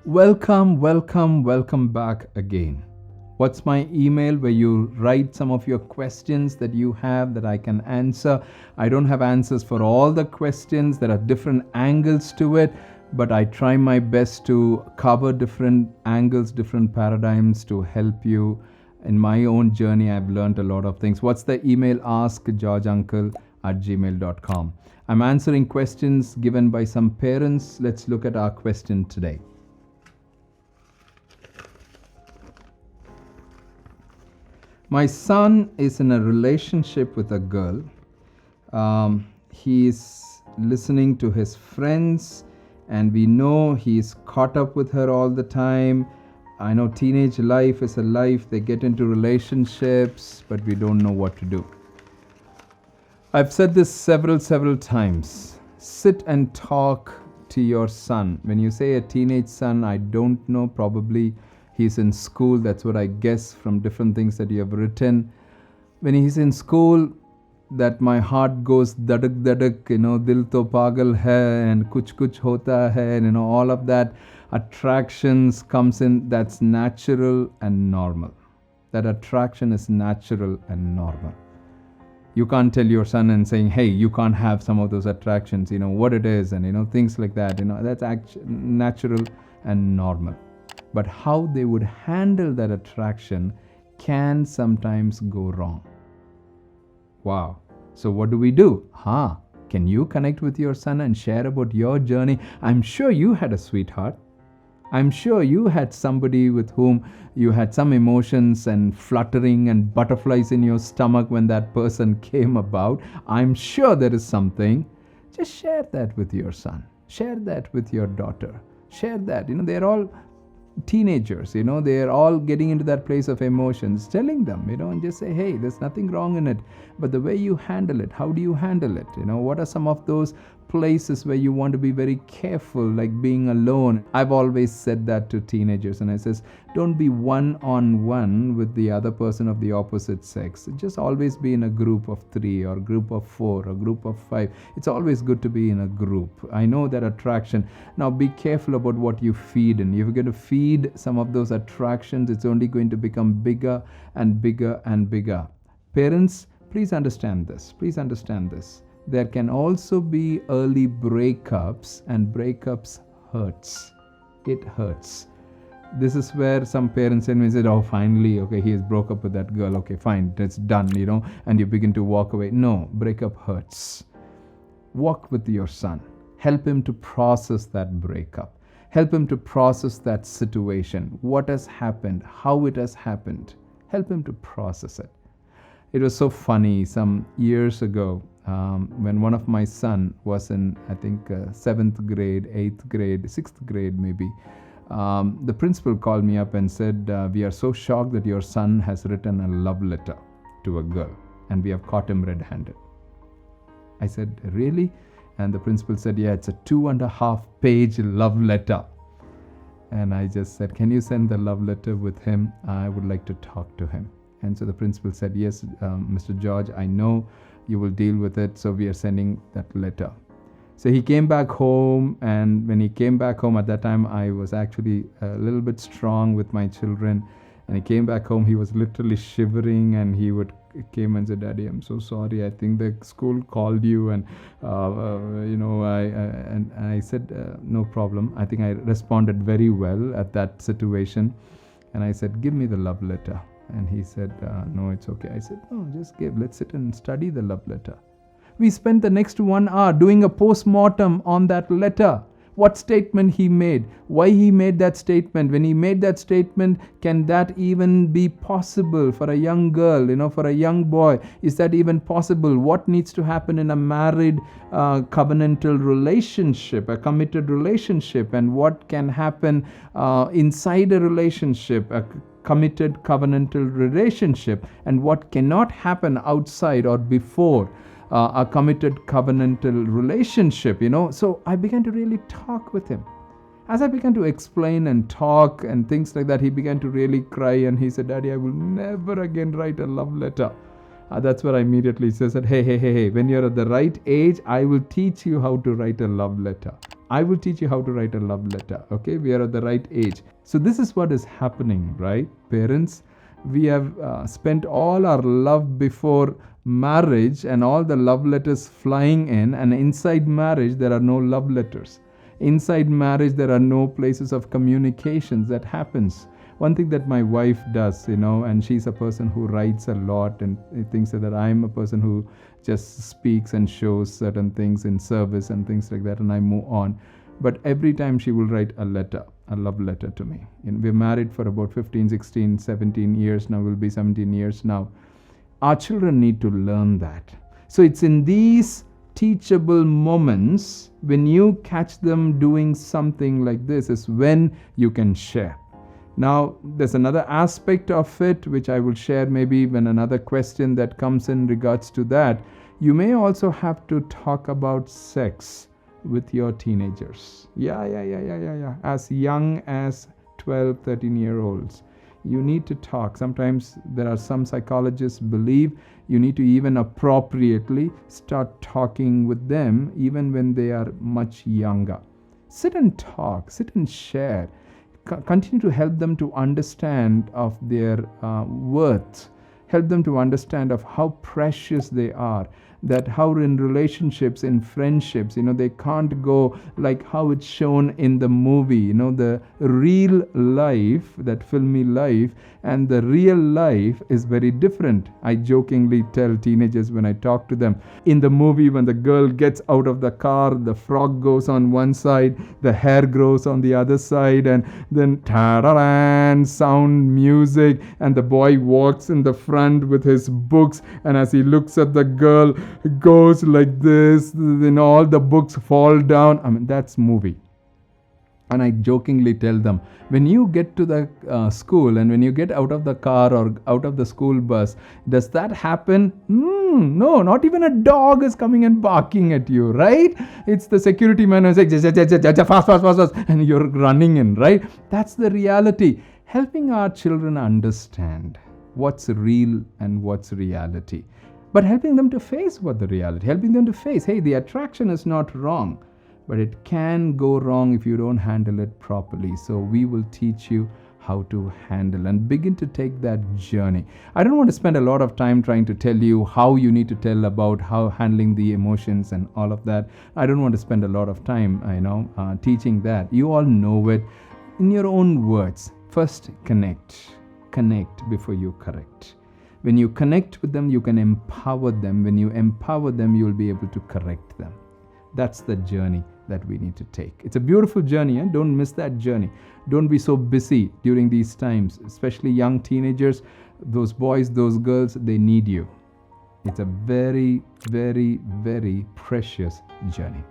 Welcome back again. What's my email where you write some of your questions that you have that I can answer? I don't have answers for all the questions. There are different angles to it, but I try my best to cover different angles, different paradigms to help you. In my own journey, I've learned a lot of things. What's the email? askgeorgeuncle@gmail.com. I'm answering questions given by some parents. Let's look at our question today. My son is in a relationship with a girl. He's listening to his friends, and we know he's caught up with her all the time. I know teenage life is a life, they get into relationships, but we don't know what to do. I've said this several times. Sit and talk to your son. When you say a teenage son, I don't know, probably he's in school. That's what I guess from different things that you have written. When he's in school, that my heart goes dadak dadak, dil to pagal hai and kuch hota hai, and all of that attractions comes in. That's natural and normal. That attraction is natural and normal. You can't tell your son and saying, hey, you can't have some of those attractions, what it is, and things like that. That's natural and normal. But how they would handle that attraction can sometimes go wrong. Wow. So what do we do? Can you connect with your son and share about your journey? I'm sure you had a sweetheart. I'm sure you had somebody with whom you had some emotions and fluttering and butterflies in your stomach when that person came about. I'm sure there is something. Just share that with your son. Share that with your daughter. Share that. They're all teenagers, they're all getting into that place of emotions. Telling them, and just say, hey, there's nothing wrong in it. But the way you handle it, how do you handle it? What are some of those places where you want to be very careful, like being alone? I've always said that to teenagers, and I says, don't be one-on-one with the other person of the opposite sex. Just always be in a group of 3 or group of 4 or group of 5. It's always good to be in a group. I know that attraction. Now be careful about what you feed in. If you're going to feed some of those attractions, it's only going to become bigger and bigger and bigger. Parents, please understand this. Please understand this. There can also be early breakups, and breakups hurts. It hurts. This is where some parents said, oh, finally, okay, he has broke up with that girl. Okay, fine, it's done, and you begin to walk away. No, breakup hurts. Walk with your son. Help him to process that breakup. Help him to process that situation. What has happened, how it has happened. Help him to process it. It was so funny some years ago when one of my son was in, I think, 7th grade, 8th grade, 6th grade maybe. The principal called me up and said, we are so shocked that your son has written a love letter to a girl and we have caught him red-handed. I said, really? And the principal said, yeah, it's a 2.5-page love letter. And I just said, can you send the love letter with him? I would like to talk to him. And so the principal said, yes, Mr. George, I know you will deal with it. So we are sending that letter. So he came back home, and when he came back home, at that time I was actually a little bit strong with my children, and he came back home, he was literally shivering, and he came and said, Daddy, I'm so sorry, I think the school called you, and I said, no problem. I think I responded very well at that situation, and I said, give me the love letter. And he said, no, it's okay. I said, no, just let's sit and study the love letter. We spent the next 1 hour doing a post-mortem on that letter. What statement he made, why he made that statement. When he made that statement, can that even be possible for a young girl, for a young boy? Is that even possible? What needs to happen in a married covenantal relationship, a committed relationship, and what can happen inside a relationship, a committed covenantal relationship, and what cannot happen outside or before a committed covenantal relationship, So I began to really talk with him. As I began to explain and talk and things like that, he began to really cry, and he said, Daddy, I will never again write a love letter. That's what I immediately says that, hey, when you're at the right age, I will teach you how to write a love letter. I will teach you how to write a love letter. Okay, we are at the right age. So this is what is happening, right? Parents, we have spent all our love before marriage and all the love letters flying in, and inside marriage there are no love letters. Inside marriage there are no places of communications that happens. One thing that my wife does, and she's a person who writes a lot and things that I'm a person who just speaks and shows certain things in service and things like that, and I move on. But every time she will write a letter, a love letter to me. We're married for about 15, 16, 17 years now, will be 17 years now. Our children need to learn that. So it's in these teachable moments, when you catch them doing something like this, is when you can share. Now, there's another aspect of it which I will share maybe when another question that comes in regards to that. You may also have to talk about sex with your teenagers. Yeah. As young as 12, 13-year-olds. You need to talk. Sometimes there are some psychologists believe you need to even appropriately start talking with them even when they are much younger. Sit and talk, sit and share. Continue to help them to understand of their worth. Help them to understand of how precious they are. That how in relationships, in friendships, they can't go like how it's shown in the movie, the real life, that filmy life, and the real life is very different. I jokingly tell teenagers when I talk to them, in the movie when the girl gets out of the car, the frog goes on one side, the hair grows on the other side, and then ta-da-dan, sound, music, and the boy walks in the front with his books, and as he looks at the girl, goes like this, then all the books fall down. That's movie. And I jokingly tell them, when you get to the school and when you get out of the car or out of the school bus, does that happen? No, not even a dog is coming and barking at you, right? It's the security man who's like, fast, and you're running in, right? That's the reality. Helping our children understand what's real and what's reality. But helping them to face what the reality, helping them to face, hey, the attraction is not wrong, but it can go wrong if you don't handle it properly. So we will teach you how to handle and begin to take that journey. I don't want to spend a lot of time trying to tell you how you need to tell about how handling the emotions and all of that. I don't want to spend a lot of time, teaching that. You all know it in your own words. First, connect before you correct. When you connect with them, you can empower them. When you empower them, you'll be able to correct them. That's the journey that we need to take. It's a beautiful journey, and don't miss that journey. Don't be so busy during these times, especially young teenagers. Those boys, those girls, they need you. It's a very, very, very precious journey.